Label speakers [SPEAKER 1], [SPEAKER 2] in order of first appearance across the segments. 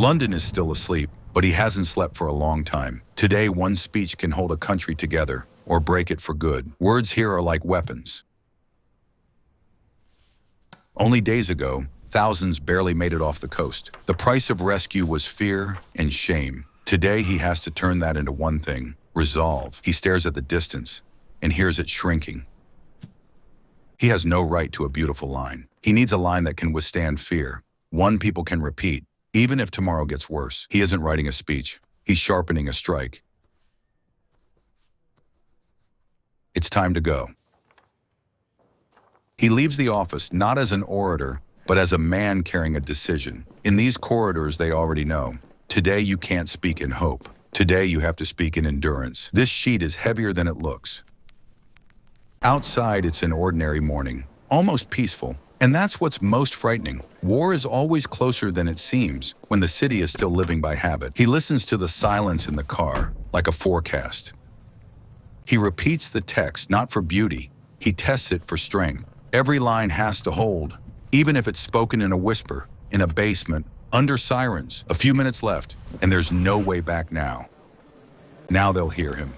[SPEAKER 1] London is still asleep, but he hasn't slept for a long time. Today, one speech can hold a country together or break it for good. Words here are like weapons. Only days ago, thousands barely made it off the coast. The price of rescue was fear and shame. Today, he has to turn that into one thing: resolve. He stares at the distance and hears it shrinking. He has no right to a beautiful line. He needs a line that can withstand fear, one people can repeat, even if tomorrow gets worse. He isn't writing a speech. He's sharpening a strike. It's time to go. He leaves the office not as an orator, but as a man carrying a decision. In these corridors, they already know. Today, you can't speak in hope. Today, you have to speak in endurance. This sheet is heavier than it looks. Outside, it's an ordinary morning, almost peaceful. And that's what's most frightening. War is always closer than it seems when the city is still living by habit. He listens to the silence in the car, like a forecast. He repeats the text, not for beauty. He tests it for strength. Every line has to hold, even if it's spoken in a whisper, in a basement, under sirens. A few minutes left, and there's no way back now. Now they'll hear him.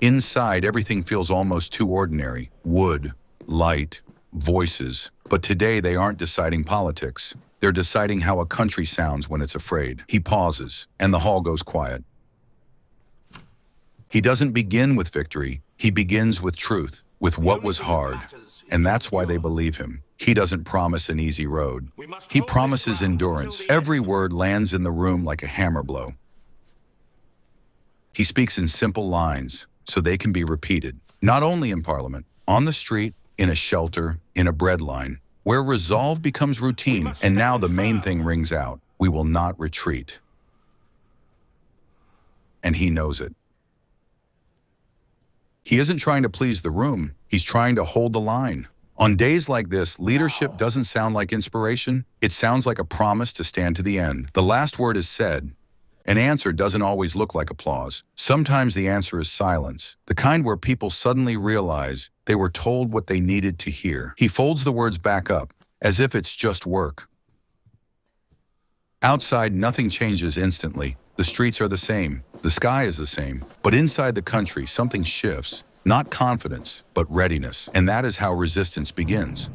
[SPEAKER 1] Inside, everything feels almost too ordinary. Wood, light, voices. But today, they aren't deciding politics. They're deciding how a country sounds when it's afraid. He pauses, and the hall goes quiet. He doesn't begin with victory. He begins with truth, with what was hard. And that's why they believe him. He doesn't promise an easy road. He promises endurance. Every word lands in the room like a hammer blow. He speaks in simple lines, so they can be repeated. Not only in Parliament, on the street, in a shelter, in a bread line, where resolve becomes routine, and now the main thing rings out: we will not retreat. And he knows it. He isn't trying to please the room, he's trying to hold the line. On days like this, leadership doesn't sound like inspiration, it sounds like a promise to stand to the end. The last word is said. An answer doesn't always look like applause. Sometimes the answer is silence, the kind where people suddenly realize they were told what they needed to hear. He folds the words back up, as if it's just work. Outside, nothing changes instantly. The streets are the same, the sky is the same, but inside the country, something shifts. Not confidence, but readiness. And that is how resistance begins.